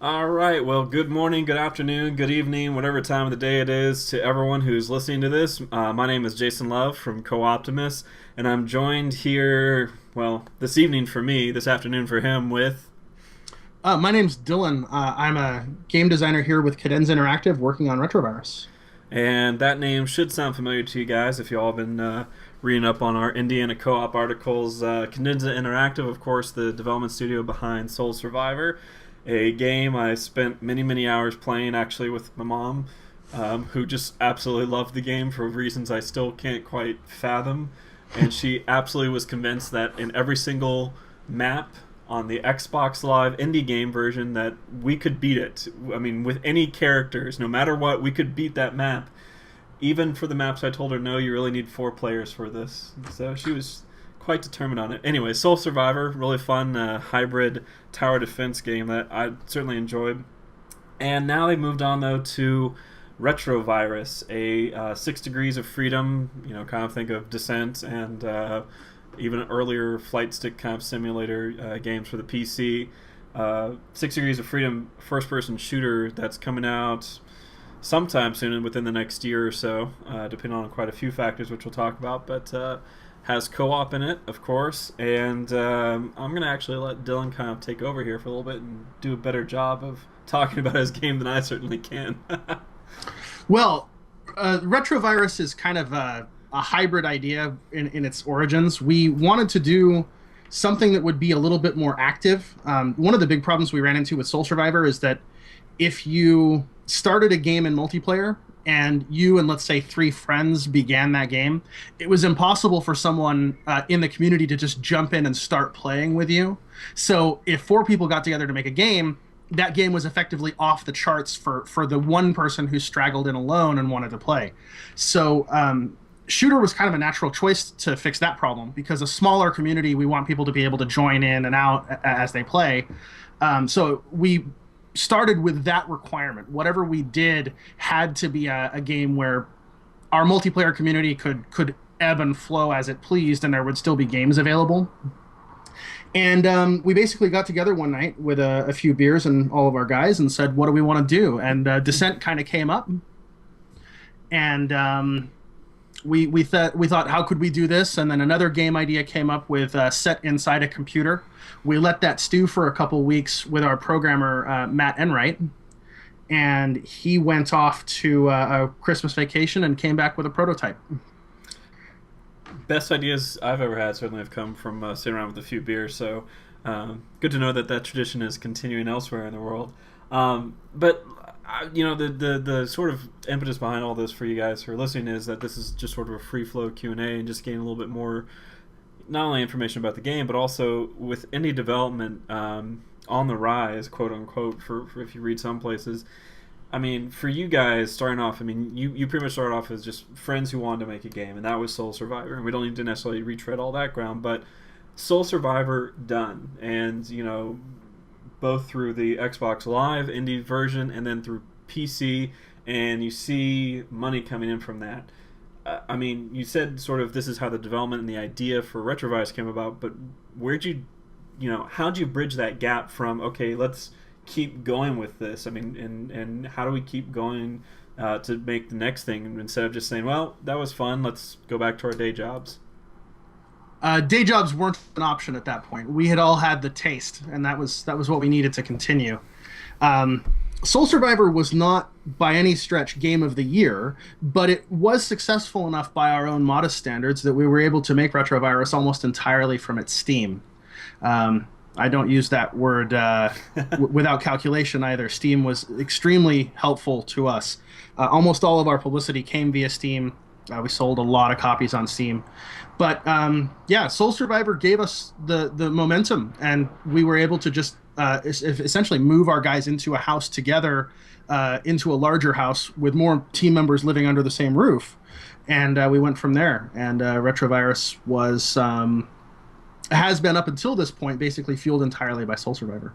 All right. Well, good morning, good afternoon, good evening, whatever time of the day it is to everyone who's listening to this. My name is Jason Love from Co-Optimus, and I'm joined here, well, this evening for me, this afternoon for him, with. My name's Dylan. I'm a game designer here with Cadenza Interactive working on Retrovirus. And that name should sound familiar to you guys if you all been reading up on our Indiana co-op articles. Cadenza Interactive, of course, the development studio behind Soul Survivor, a game I spent many, many hours playing actually with my mom, who just absolutely loved the game for reasons I still can't quite fathom. And she absolutely was convinced that in every single map on the Xbox Live indie game version that we could beat it. I mean, with any characters, no matter what, we could beat that map. Even for the maps I told her, no, you really need 4 players for this. So she was quite determined on it. Anyway, Soul Survivor, really fun hybrid tower defense game that I certainly enjoyed. And now they moved on, though, to Retrovirus, a 6 Degrees of Freedom, kind of think of Descent and even earlier flight stick kind of simulator games for the PC. 6 Degrees of Freedom first-person shooter that's coming out sometime soon, within the next year or so, depending on quite a few factors, which we'll talk about. But has co-op in it, of course, and I'm going to actually let Dylan kind of take over here for a little bit and do a better job of talking about his game than I certainly can. Well, Retrovirus is kind of a hybrid idea in its origins. We wanted to do something that would be a little bit more active. One of the big problems we ran into with Soul Survivor is that if you started a game in multiplayer and you and let's say 3 friends began that game, it was impossible for someone in the community to just jump in and start playing with you. So if 4 people got together to make a game, that game was effectively off the charts for the one person who straggled in alone and wanted to play. So shooter was kind of a natural choice to fix that problem, because a smaller community, we want people to be able to join in and out as they play. So we started with that requirement. Whatever we did had to be a game where our multiplayer community could ebb and flow as it pleased, and there would still be games available. And we basically got together one night with a few beers and all of our guys and said, what do we want to do? And Descent kind of came up. And we thought, how could we do this? And then another game idea came up with set inside a computer. We let that stew for a couple weeks with our programmer, Matt Enright. And he went off to a Christmas vacation and came back with a prototype. Best ideas I've ever had certainly have come from sitting around with a few beers, so good to know that that tradition is continuing elsewhere in the world. But the sort of impetus behind all this for you guys who are listening is that this is just sort of a free flow Q&A and just getting a little bit more, not only information about the game, but also with indie development on the rise, quote unquote, for if you read some places. I mean, for you guys starting off, I mean, you pretty much started off as just friends who wanted to make a game, and that was Soul Survivor. And we don't need to necessarily retread all that ground, but Soul Survivor done, and both through the Xbox Live indie version and then through PC, and you see money coming in from that. I mean, you said sort of this is how the development and the idea for Retrovirus came about, but how'd you bridge that gap from, okay, let's keep going with this? I mean, and how do we keep going to make the next thing instead of just saying, well, that was fun, let's go back to our day jobs? Day jobs weren't an option at that point. We had all had the taste, and that was what we needed to continue. Soul Survivor was not by any stretch game of the year, but it was successful enough by our own modest standards that we were able to make Retrovirus almost entirely from its Steam. I don't use that word without calculation either. Steam was extremely helpful to us. Almost all of our publicity came via Steam. We sold a lot of copies on Steam. But Soul Survivor gave us the momentum, and we were able to just essentially move our guys into a house together, into a larger house with more team members living under the same roof. And we went from there. And Retrovirus has been up until this point basically fueled entirely by Soul Survivor.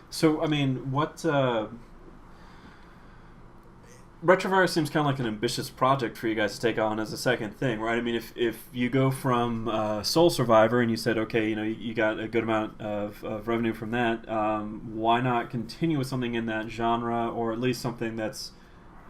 So, I mean, what Retrovirus seems kind of like an ambitious project for you guys to take on as a second thing, right? I mean, if you go from Soul Survivor and you said, okay, you got a good amount of revenue from that, why not continue with something in that genre, or at least something that's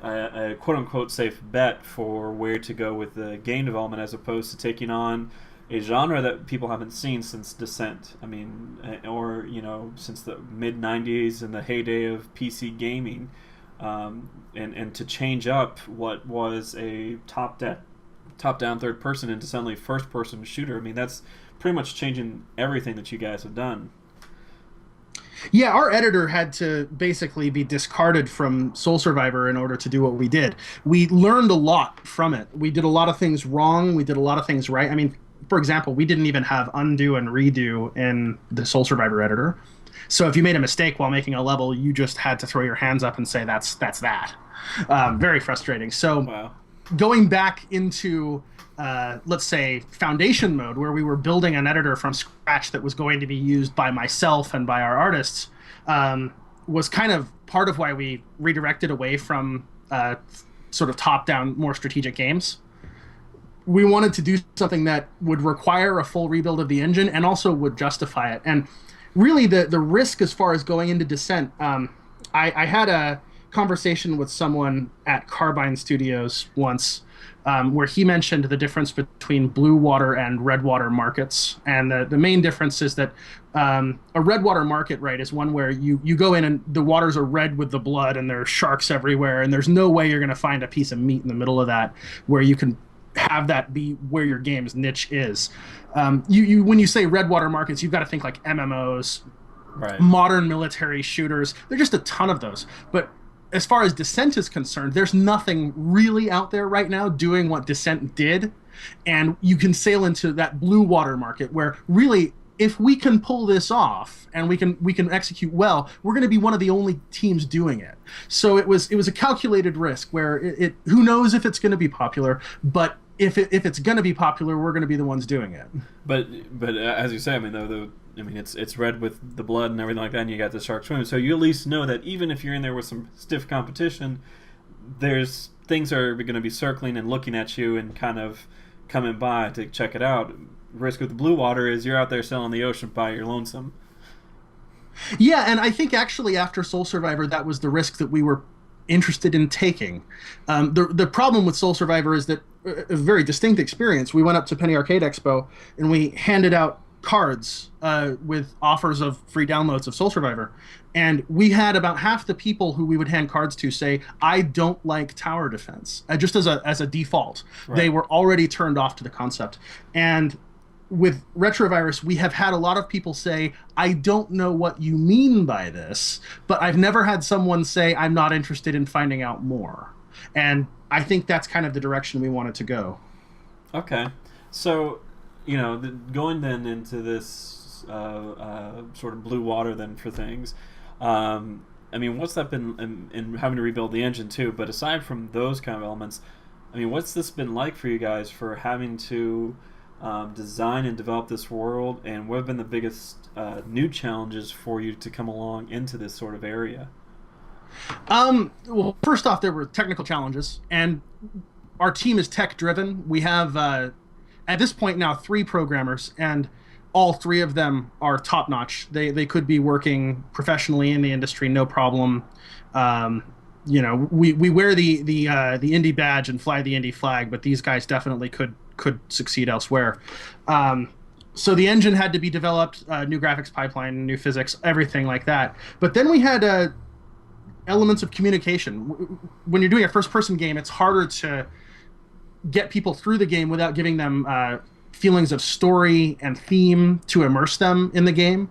a quote-unquote safe bet for where to go with the game development, as opposed to taking on a genre that people haven't seen since Descent. I mean, or since the mid '90s and the heyday of PC gaming, and to change up what was a top-down third person into suddenly first-person shooter. I mean, that's pretty much changing everything that you guys have done. Yeah, our editor had to basically be discarded from Soul Survivor in order to do what we did. We learned a lot from it. We did a lot of things wrong. We did a lot of things right. I mean, for example, we didn't even have undo and redo in the Soul Survivor editor. So if you made a mistake while making a level, you just had to throw your hands up and say, that's that. Very frustrating. So Wow. Going back into, let's say, foundation mode, where we were building an editor from scratch that was going to be used by myself and by our artists, was kind of part of why we redirected away from sort of top-down, more strategic games. We wanted to do something that would require a full rebuild of the engine and also would justify it. And really, the risk as far as going into Descent, I had a conversation with someone at Carbine Studios once, where he mentioned the difference between blue water and red water markets. And the main difference is that a red water market, right, is one where you go in and the waters are red with the blood and there are sharks everywhere, and there's no way you're going to find a piece of meat in the middle of that where you can have that be where your game's niche is. When you say red water markets, you've got to think like MMOs, Right. modern military shooters. There's just a ton of those. But as far as Descent is concerned, there's nothing really out there right now doing what Descent did. And you can sail into that blue water market where really, if we can pull this off and we can execute well, we're going to be one of the only teams doing it. So it was a calculated risk where it who knows if it's going to be popular, but if it's going to be popular, we're going to be the ones doing it. But as you say, I mean, it's red with the blood and everything like that, and you got the shark swimming. So you at least know that even if you're in there with some stiff competition, there's things are going to be circling and looking at you and kind of coming by to check it out. Risk with the blue water is you're out there sailing the ocean by your lonesome. Yeah, and I think actually after Soul Survivor, that was the risk that we were interested in taking. The problem with Soul Survivor is that a very distinct experience. We went up to Penny Arcade Expo and we handed out cards with offers of free downloads of Soul Survivor, and we had about half the people who we would hand cards to say, "I don't like tower defense," just as a default. Right. They were already turned off to the concept. And with Retrovirus, we have had a lot of people say, "I don't know what you mean by this," but I've never had someone say, "I'm not interested in finding out more." And I think that's kind of the direction we wanted to go. Okay. So, going then into this sort of blue water then for things, I mean, what's that been in having to rebuild the engine too? But aside from those kind of elements, I mean, what's this been like for you guys for having to design and develop this world, and what have been the biggest new challenges for you to come along into this sort of area? Well, first off, there were technical challenges, and our team is tech-driven. We have, at this point now, 3 programmers, and all 3 of them are top-notch. They could be working professionally in the industry, no problem. We wear the indie badge and fly the indie flag, but these guys definitely could succeed elsewhere. So the engine had to be developed, new graphics pipeline, new physics, everything like that. But then we had elements of communication. When you're doing a first-person game, it's harder to get people through the game without giving them feelings of story and theme to immerse them in the game.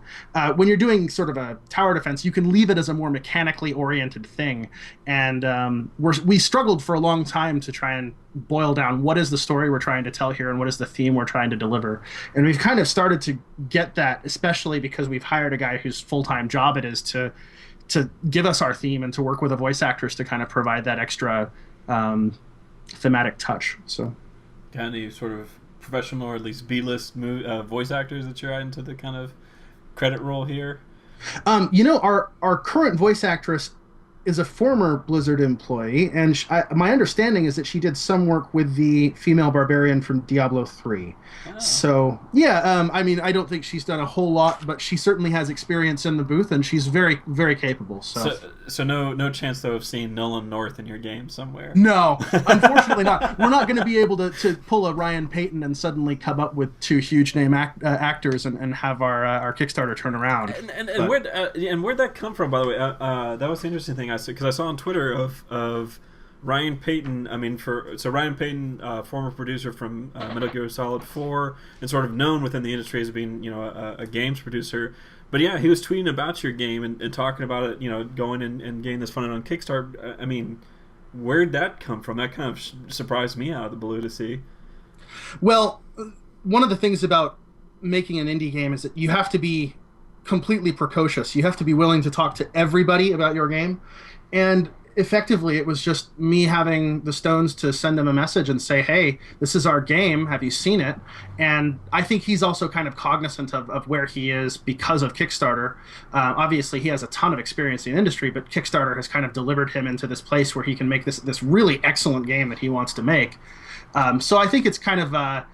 When you're doing sort of a tower defense, you can leave it as a more mechanically oriented thing. And we struggled for a long time to try and boil down what is the story we're trying to tell here and what is the theme we're trying to deliver. And we've kind of started to get that, especially because we've hired a guy whose full-time job it is to give us our theme and to work with the voice actors to kind of provide that extra thematic touch. So, kind of sort of professional or at least B-list voice actors that you're into the kind of credit roll here? Our current voice actress is a former Blizzard employee, and my understanding is that she did some work with the female barbarian from Diablo 3. Oh. So, yeah, I mean, I don't think she's done a whole lot, but she certainly has experience in the booth, and she's very, very capable. So no chance though of seeing Nolan North in your game somewhere. No, unfortunately not. We're not going to be able to pull a Ryan Payton and suddenly come up with two huge name actors and have our Kickstarter turn around. And where'd that come from, by the way? That was the interesting thing I said, because I saw on Twitter of Ryan Payton. I mean, Ryan Payton, former producer from Metal Gear Solid 4, and sort of known within the industry as being a games producer. But yeah, he was tweeting about your game and talking about it, going and getting this funded on Kickstarter. I mean, where'd that come from? That kind of surprised me out of the blue to see. Well, one of the things about making an indie game is that you have to be completely precocious. You have to be willing to talk to everybody about your game. And effectively, it was just me having the stones to send him a message and say, hey, this is our game. Have you seen it? And I think he's also kind of cognizant of where he is because of Kickstarter. Obviously, he has a ton of experience in the industry, but Kickstarter has kind of delivered him into this place where he can make this really excellent game that he wants to make. So I think it's kind of...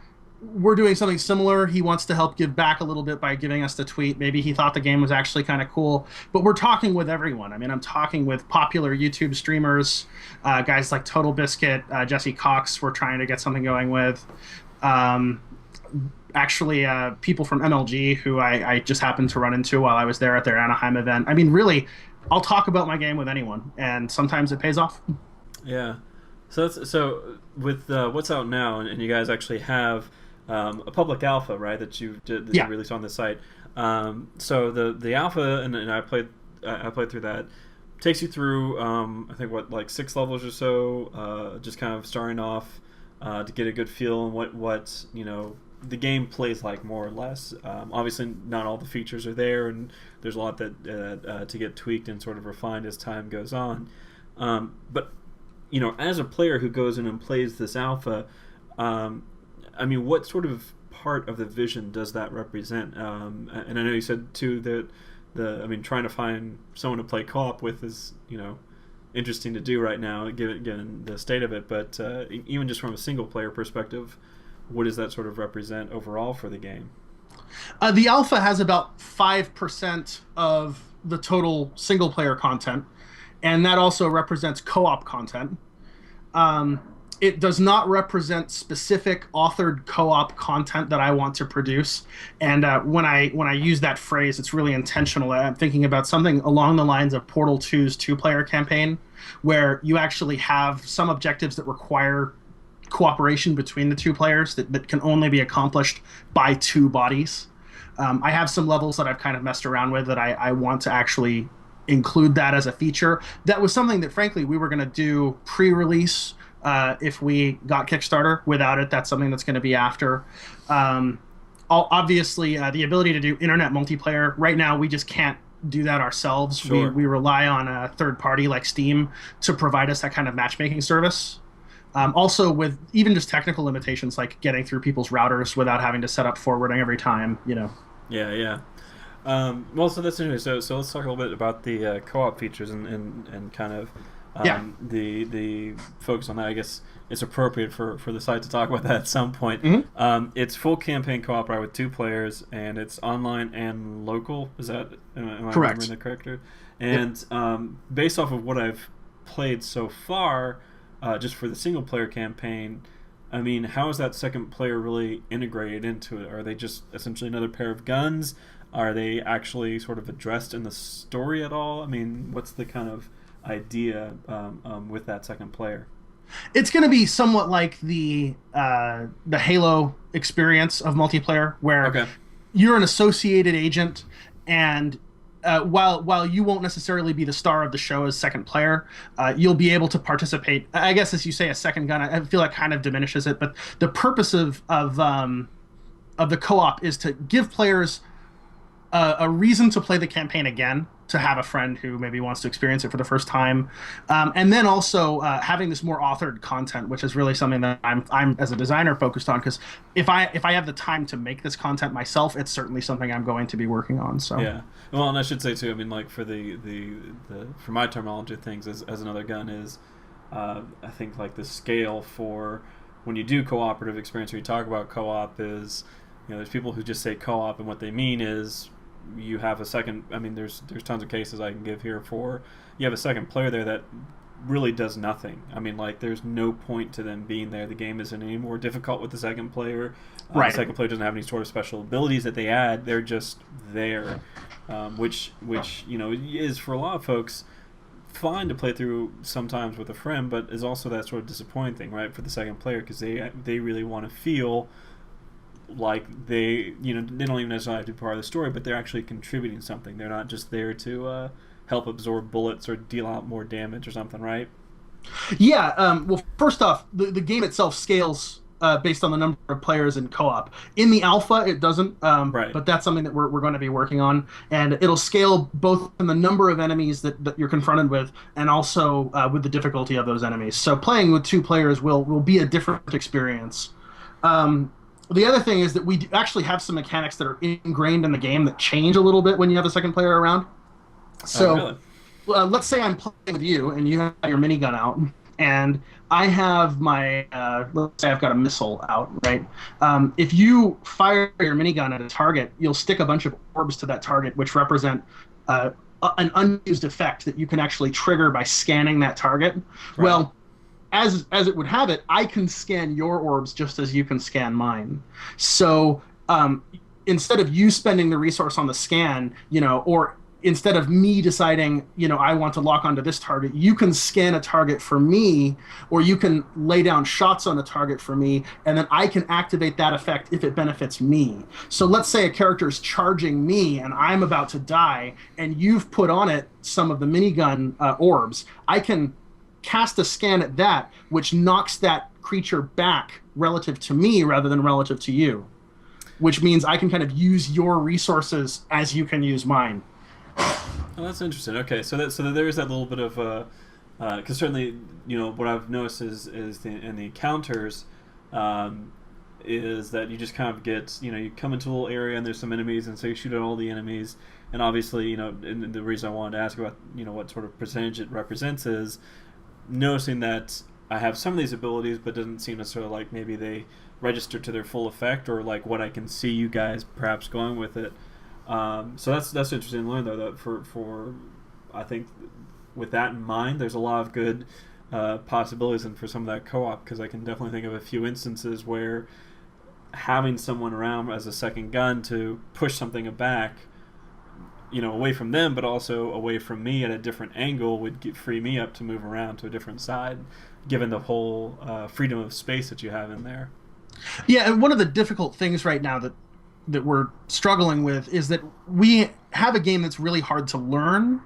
we're doing something similar. He wants to help give back a little bit by giving us the tweet. Maybe he thought the game was actually kind of cool. But we're talking with everyone. I mean, I'm talking with popular YouTube streamers, guys like Total Biscuit, Jesse Cox. We're trying to get something going with. Actually, people from MLG who I just happened to run into while I was there at their Anaheim event. I mean, really, I'll talk about my game with anyone, and sometimes it pays off. Yeah. So with what's out now, and you guys actually have a public alpha, right? That you released on the site. So the alpha, and I played through that. Takes you through I think like 6 levels or so, just kind of starting off to get a good feel on what the game plays like, more or less. Obviously, not all the features are there, and there's a lot that to get tweaked and sort of refined as time goes on. But as a player who goes in and plays this alpha, I mean, what sort of part of the vision does that represent? And I know you said too that trying to find someone to play co-op with is interesting to do right now, given the state of it. But even just from a single player perspective, what does that sort of represent overall for the game? The alpha has about 5% of the total single player content, and that also represents co-op content. It does not represent specific authored co-op content that I want to produce. And when I use that phrase, it's really intentional. I'm thinking about something along the lines of Portal 2's 2-player campaign, where you actually have some objectives that require cooperation between the 2 players that can only be accomplished by 2 bodies. I have some levels that I've kind of messed around with that I want to actually include that as a feature. That was something that, frankly, we were going to do pre-release if we got Kickstarter. Without it, that's something that's going to be after. Obviously, the ability to do internet multiplayer, right now we just can't do that ourselves. Sure. We rely on a third party like Steam to provide us that kind of matchmaking service. Also, with even just technical limitations like getting through people's routers without having to set up forwarding every time, Yeah. Well, so that's interesting. So let's talk a little bit about the co-op features and kind of the focus on that. I guess it's appropriate for the site to talk about that at some point. Mm-hmm. It's full campaign co-op, right, with 2 players, and it's online and local. Is that am I correct? Remembering the correct? And based off of what I've played so far, just for the single player campaign, I mean, how is that second player really integrated into it? Are they just essentially another pair of guns? Are they actually sort of addressed in the story at all? I mean, what's the kind of idea with that second player? It's going to be somewhat like the Halo experience of multiplayer, where you're an associated agent, and while you won't necessarily be the star of the show as second player, you'll be able to participate. I guess, as you say, a second gun, I feel like kind of diminishes it, but the purpose of the co-op is to give players a reason to play the campaign again, to have a friend who maybe wants to experience it for the first time, and then also having this more authored content, which is really something that I'm as a designer focused on, because if I have the time to make this content myself, it's certainly something I'm going to be working on. So Yeah. Well, and I should say too, I mean, like for the for my terminology of things as another gun is, I think like the scale for when you do cooperative experience or you talk about co-op is, there's people who just say co-op and what they mean is you have a second. I mean, there's tons of cases I can give here for you have a second player there that really does nothing. I mean, like there's no point to them being there. The game isn't any more difficult with the second player. Right. The second player doesn't have any sort of special abilities that they add. They're just there, which is for a lot of folks fine to play through sometimes with a friend, but is also that sort of disappointing thing, right, for the second player, because they really want to feel like they don't even necessarily have to be part of the story, but they're actually contributing something. They're not just there to help absorb bullets or deal out more damage or something, right? Yeah. Well, first off, the game itself scales based on the number of players in co-op. In the alpha, it doesn't, Right. but that's something that we're going to be working on, and it'll scale both in the number of enemies that you're confronted with, and also with the difficulty of those enemies. So playing with 2 players will be a different experience. The other thing is that we actually have some mechanics that are ingrained in the game that change a little bit when you have a second player around. So let's say I'm playing with you and you have your minigun out, and I have my, let's say I've got a missile out, right? If you fire your minigun at a target, you'll stick a bunch of orbs to that target, which represent an unused effect that you can actually trigger by scanning that target. Right. Well, as it would have it, I can scan your orbs just as you can scan mine. So instead of you spending the resource on the scan, or instead of me deciding, I want to lock onto this target, you can scan a target for me, or you can lay down shots on a target for me, and then I can activate that effect if it benefits me. So let's say a character is charging me and I'm about to die, and you've put on it some of the minigun orbs. I can cast a scan at that, which knocks that creature back relative to me rather than relative to you, which means I can kind of use your resources as you can use mine. Oh, that's interesting. Okay, so there is that little bit of because certainly what I've noticed is in the encounters is that you just kind of get you come into a little area and there's some enemies, and so you shoot at all the enemies, and obviously and the reason I wanted to ask about what sort of percentage it represents is noticing that I have some of these abilities, but doesn't seem necessarily like maybe they register to their full effect, or like what I can see you guys perhaps going with it. So that's interesting to learn, though, that for I think with that in mind, there's a lot of good possibilities and for some of that co-op, because I can definitely think of a few instances where having someone around as a second gun to push something back, away from them, but also away from me at a different angle would free me up to move around to a different side, given the whole freedom of space that you have in there. Yeah, and one of the difficult things right now that we're struggling with is that we have a game that's really hard to learn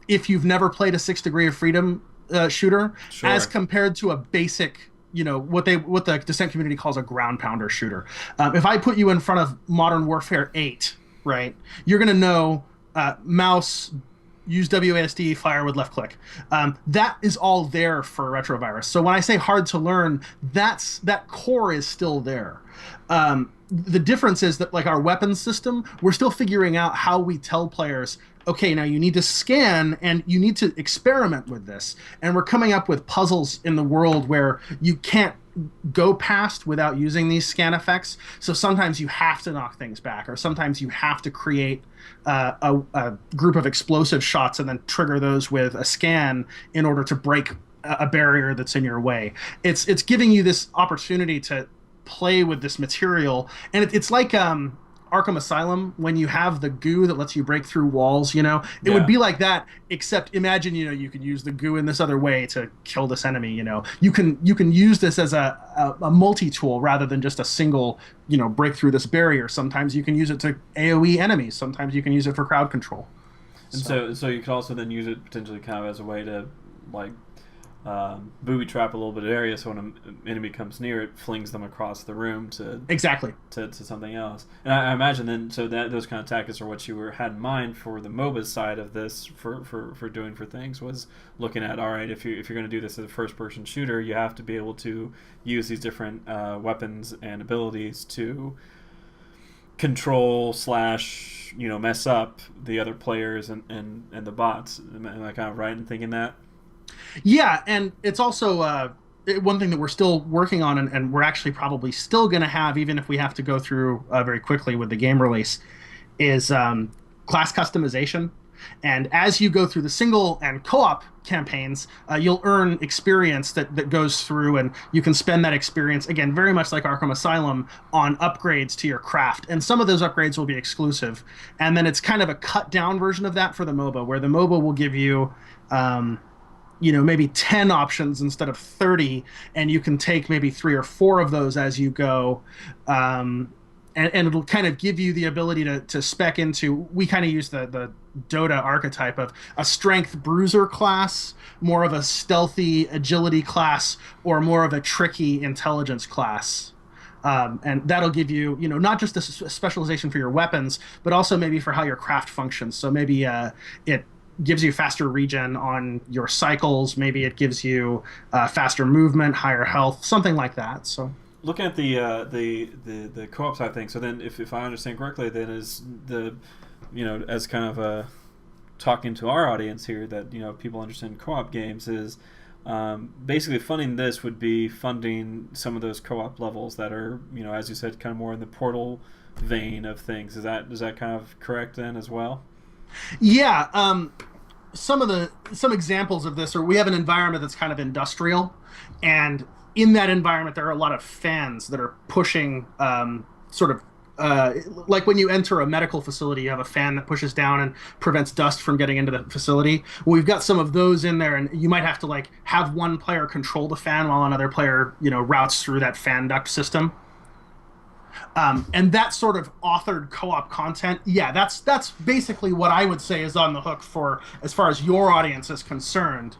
if you've never played a 6 Degree of Freedom shooter, Sure. as compared to a basic, what the Descent community calls a ground pounder shooter. If I put you in front of Modern Warfare 8, right, you're going to know mouse, use WASD, fire with left click. That is all there for Retrovirus. So when I say hard to learn, that core is still there. The difference is that, like our weapons system, we're still figuring out how we tell players, okay, now you need to scan and you need to experiment with this. And we're coming up with puzzles in the world where you can't go past without using these scan effects. So sometimes you have to knock things back, or sometimes you have to create a group of explosive shots and then trigger those with a scan in order to break a barrier that's in your way. It's giving you this opportunity to play with this material, and it's like Arkham Asylum, when you have the goo that lets you break through walls, it would be like that, except imagine, you can use the goo in this other way to kill this enemy, you can use this as a multi-tool rather than just a single, break through this barrier. Sometimes you can use it to AoE enemies, sometimes you can use it for crowd control. And so you could also then use it potentially kind of as a way to, like, booby trap a little bit of area, so when an enemy comes near, it flings them across the room to Exactly. to something else. And I imagine then, so that those kind of tactics are what you had in mind for the MOBA side of this for doing for things, was looking at, all right, if you're going to do this as a first person shooter, you have to be able to use these different weapons and abilities to control slash mess up the other players and the bots. Am I kind of right in thinking that? Yeah, and it's also one thing that we're still working on, and we're actually probably still going to have, even if we have to go through very quickly with the game release, is class customization. And as you go through the single and co-op campaigns, you'll earn experience that goes through, and you can spend that experience, again, very much like Arkham Asylum, on upgrades to your craft. And some of those upgrades will be exclusive. And then it's kind of a cut-down version of that for the MOBA, where the MOBA will give you maybe 10 options instead of 30, and you can take maybe 3 or 4 of those as you go. And it'll kind of give you the ability to spec into, we kind of use the Dota archetype of a strength bruiser class, more of a stealthy agility class, or more of a tricky intelligence class. And that'll give you, not just a specialization for your weapons, but also maybe for how your craft functions. So maybe it gives you faster regen on your cycles. Maybe it gives you faster movement, higher health, something like that. So looking at the co-op side thing, so then if I understand correctly, then is the as kind of a talking to our audience here, that people interested in co-op games, is basically funding this would be funding some of those co-op levels that are as you said, kind of more in the Portal vein of things. Is that kind of correct then as well? Yeah, some examples of this are, we have an environment that's kind of industrial, and in that environment there are a lot of fans that are pushing like when you enter a medical facility, you have a fan that pushes down and prevents dust from getting into the facility. Well, we've got some of those in there, and you might have to have one player control the fan while another player routes through that fan duct system. And that sort of authored co-op content, yeah, that's basically what I would say is on the hook for, as far as your audience is concerned,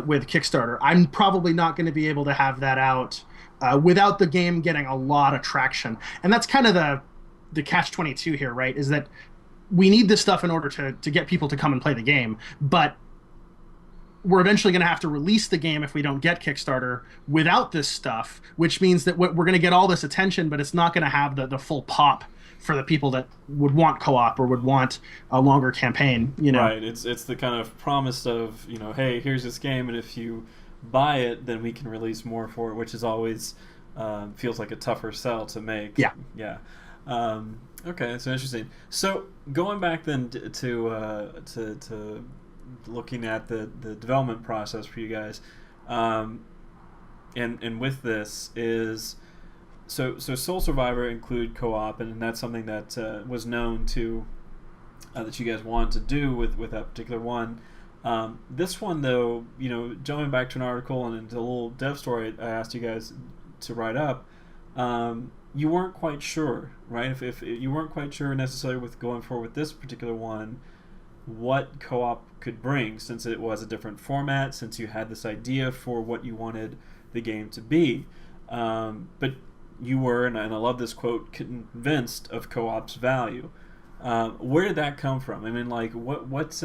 with Kickstarter. I'm probably not going to be able to have that out without the game getting a lot of traction. And that's kind of the catch-22 here, right? Is that we need this stuff in order to get people to come and play the game, but we're eventually going to have to release the game if we don't get Kickstarter without this stuff, which means that we're going to get all this attention, but it's not going to have the full pop for the people that would want co-op or would want a longer campaign. Right. It's the kind of promise of hey, here's this game, and if you buy it, then we can release more for it, which is always feels like a tougher sell to make. Yeah. Okay, that's interesting. So going back then to looking at the development process for you guys, and with this is so Soul Survivor include co-op, and that's something that was known to that you guys wanted to do with that particular one. This one, though, jumping back to an article and into a little dev story I asked you guys to write up, you weren't quite sure, right? If you weren't quite sure necessarily with going forward with this particular one, what co-op could bring, since it was a different format, since you had this idea for what you wanted the game to be. But you were, and I love this quote, convinced of co-op's value. Where did that come from? I mean, what's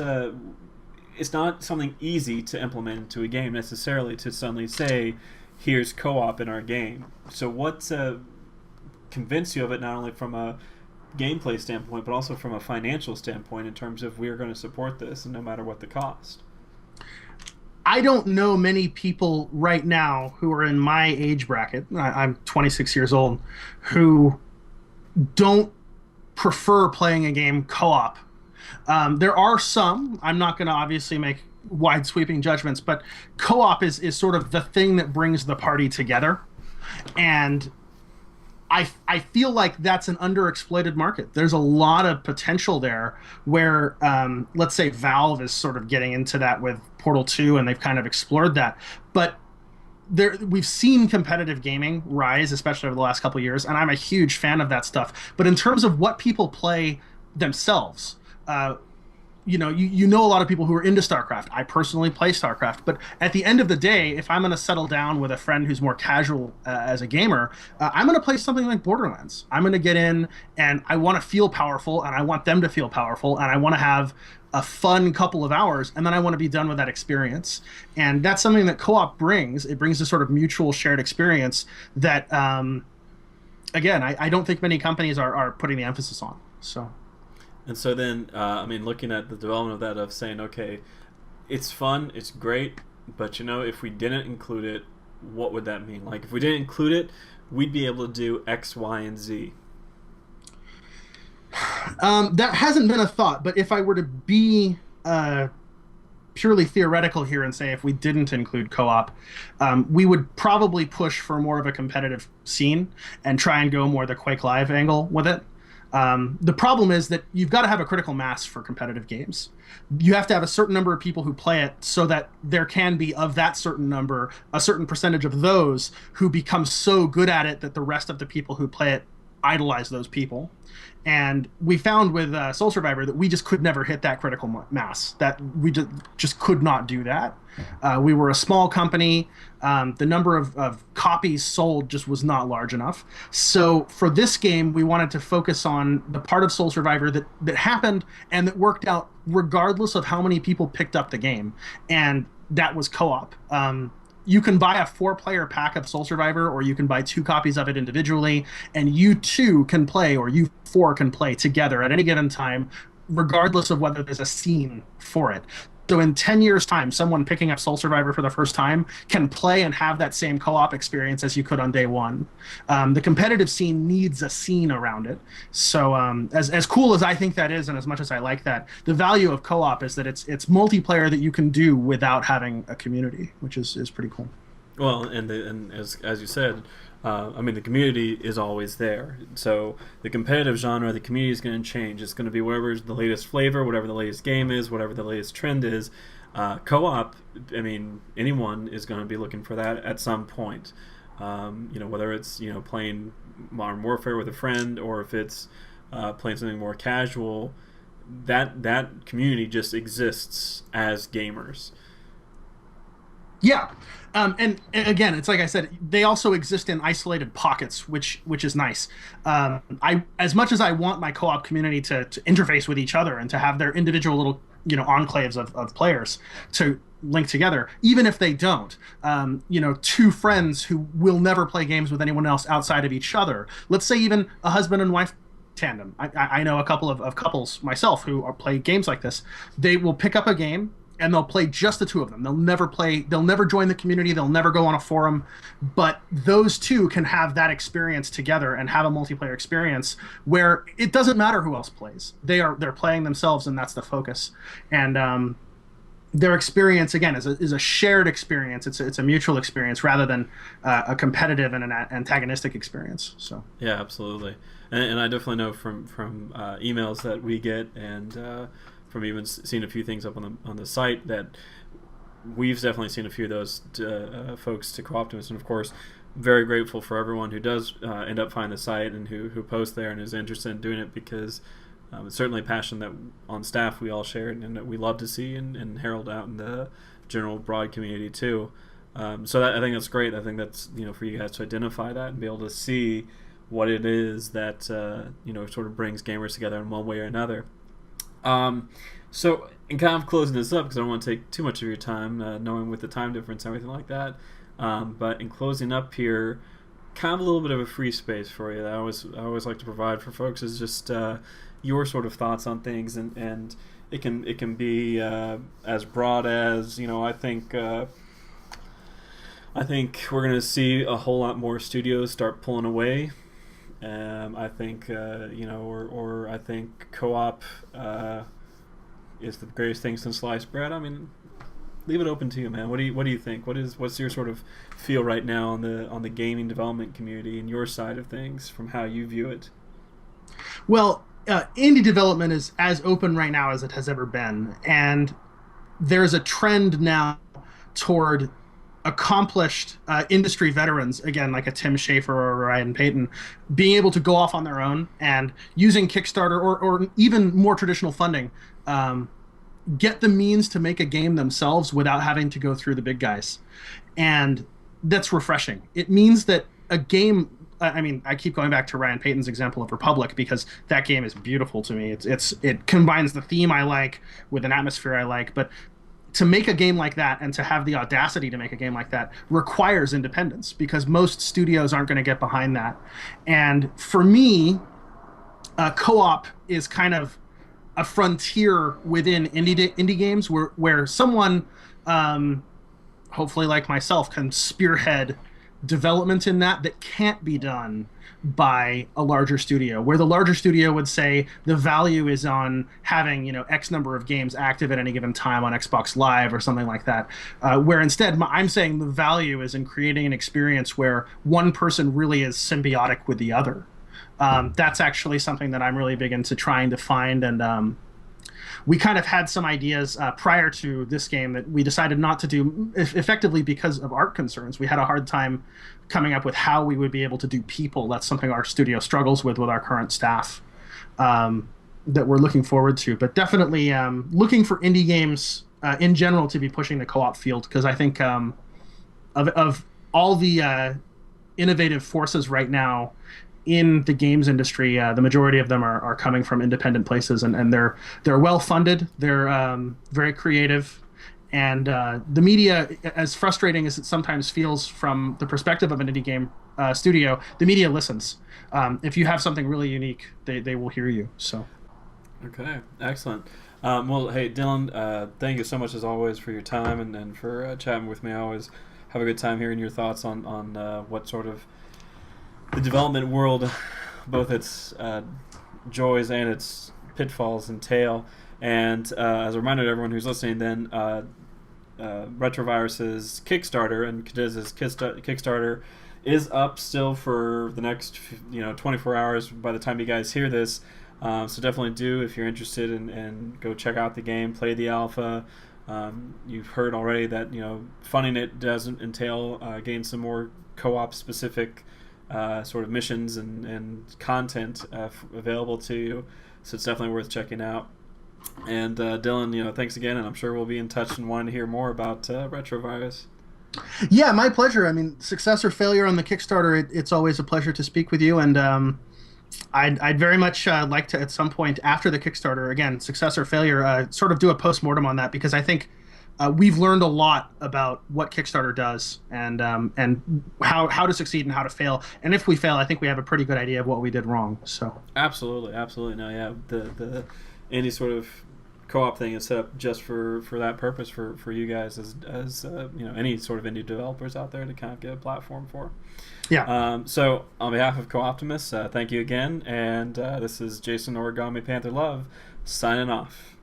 it's not something easy to implement into a game necessarily, to suddenly say, here's co-op in our game. So what convinced you of it, not only from a gameplay standpoint, but also from a financial standpoint, in terms of, we're going to support this and no matter what the cost? I don't know many people right now who are in my age bracket, I'm 26 years old, who don't prefer playing a game co-op. There are some, I'm not going to obviously make wide sweeping judgments, but co-op is sort of the thing that brings the party together. And I feel like that's an underexploited market. There's a lot of potential there where, let's say Valve is sort of getting into that with Portal 2, and they've kind of explored that. But we've seen competitive gaming rise, especially over the last couple of years, and I'm a huge fan of that stuff. But in terms of what people play themselves, you know a lot of people who are into StarCraft. I personally play StarCraft, but at the end of the day, if I'm going to settle down with a friend who's more casual as a gamer, I'm going to play something like Borderlands. I'm going to get in, and I want to feel powerful, and I want them to feel powerful, and I want to have a fun couple of hours, and then I want to be done with that experience. And that's something that co-op brings. It brings a sort of mutual shared experience that, again, I don't think many companies are putting the emphasis on. So. And so then, I mean, looking at the development of that, of saying, okay, it's fun, it's great, but if we didn't include it, what would that mean? Like, if we didn't include it, we'd be able to do X, Y, and Z. That hasn't been a thought, but if I were to be purely theoretical here and say if we didn't include co-op, we would probably push for more of a competitive scene and try and go more the Quake Live angle with it. The problem is that you've got to have a critical mass for competitive games. You have to have a certain number of people who play it so that there can be, of that certain number, a certain percentage of those who become so good at it that the rest of the people who play it idolize those people. And we found with Soul Survivor that we just could never hit that critical mass, that we just could not do that. We were a small company. The number of copies sold just was not large enough. So for this game, we wanted to focus on the part of Soul Survivor that happened and that worked out regardless of how many people picked up the game. And that was co-op. You can buy a 4-player pack of Soul Survivor, or you can buy 2 copies of it individually, and you 2 can play, or you 4 can play together at any given time, regardless of whether there's a scene for it. So in 10 years' time, someone picking up Soul Survivor for the first time can play and have that same co-op experience as you could on day one. The competitive scene needs a scene around it. So as cool as I think that is, and as much as I like that, the value of co-op is that it's multiplayer that you can do without having a community, which is pretty cool. Well, and as you said, I mean, the community is always there. So the competitive genre, the community is going to change. It's going to be whatever's the latest flavor, whatever the latest game is, whatever the latest trend is. Co-op, I mean, anyone is going to be looking for that at some point. Whether it's playing Modern Warfare with a friend, or if it's playing something more casual, that community just exists as gamers. Yeah. And again, it's like I said, they also exist in isolated pockets, which is nice. As much as I want my co-op community to interface with each other and to have their individual little enclaves of players to link together, even if they don't, 2 friends who will never play games with anyone else outside of each other. Let's say even a husband and wife tandem. I know a couple of couples myself who play games like this. They will pick up a game and they'll play just the 2 of them. They'll never join the community. They'll never go on a forum. But those 2 can have that experience together and have a multiplayer experience where it doesn't matter who else plays. They're playing themselves, and that's the focus. And their experience, again, is a shared experience. It's a mutual experience rather than a competitive and an antagonistic experience. So yeah, absolutely. And I definitely know from emails that we get, and from even seeing a few things up on the site, that we've definitely seen a few of those folks to Co-Optimus, and of course very grateful for everyone who does end up finding the site and who posts there and is interested in doing it, because it's certainly a passion that on staff we all share and that we love to see and herald out in the general broad community too. So I think that's great. I think that's for you guys to identify that and be able to see what it is that sort of brings gamers together in one way or another. So, in kind of closing this up, because I don't want to take too much of your time, knowing with the time difference and everything like that, but in closing up here, kind of a little bit of a free space for you that I always like to provide for folks is just your sort of thoughts on things, and it can be as broad as I think we're going to see a whole lot more studios start pulling away. I think or I think co-op is the greatest thing since sliced bread. I mean, leave it open to you, man. What do you think? What's your sort of feel right now on the gaming development community and your side of things from how you view it? Well, indie development is as open right now as it has ever been, and there's a trend now toward accomplished industry veterans, again, like a Tim Schafer or a Ryan Payton, being able to go off on their own and using Kickstarter or even more traditional funding get the means to make a game themselves without having to go through the big guys. And that's refreshing. It means that a game, I mean, I keep going back to Ryan Payton's example of Republic because that game is beautiful to me. It combines the theme I like with an atmosphere I like, but to make a game like that and to have the audacity to make a game like that requires independence because most studios aren't going to get behind that. And for me, co-op is kind of a frontier within indie games where someone, hopefully like myself, can spearhead development in that can't be done by a larger studio, where the larger studio would say the value is on having, X number of games active at any given time on Xbox Live or something like that, where instead I'm saying the value is in creating an experience where one person really is symbiotic with the other. That's actually something that I'm really big into trying to find, and we kind of had some ideas prior to this game that we decided not to do effectively because of art concerns. We had a hard time coming up with how we would be able to do people. That's something our studio struggles with our current staff, that we're looking forward to. But definitely looking for indie games in general to be pushing the co-op field, because I think of all the innovative forces right now in the games industry, the majority of them are coming from independent places, and they're well funded. They're very creative, and the media, as frustrating as it sometimes feels from the perspective of an indie game studio, the media listens. If you have something really unique, they will hear you. So, okay, excellent. Well, hey, Dylan, thank you so much as always for your time and for chatting with me. I always have a good time hearing your thoughts on what sort of the development world, both its joys and its pitfalls entail. And as a reminder to everyone who's listening, then Retrovirus's Kickstarter and Cadenza's Kickstarter is up still for the next 24 hours by the time you guys hear this. So definitely do, if you're interested, and go check out the game, play the alpha. You've heard already that funding it doesn't entail getting some more co-op specific sort of missions and content available to you, so it's definitely worth checking out. And Dylan, thanks again, and I'm sure we'll be in touch and wanting to hear more about Retrovirus. Yeah, my pleasure. I mean, success or failure on the Kickstarter, it's always a pleasure to speak with you, and I'd very much like to, at some point after the Kickstarter, again, success or failure, sort of do a post-mortem on that, because I think we've learned a lot about what Kickstarter does and how to succeed and how to fail. And if we fail, I think we have a pretty good idea of what we did wrong. So absolutely. No, yeah, the any sort of co-op thing is set up just for that purpose, for you guys as any sort of indie developers out there to kind of get a platform for. Yeah. So on behalf of Co-Optimus, thank you again, and this is Jason Origami Panther Love signing off.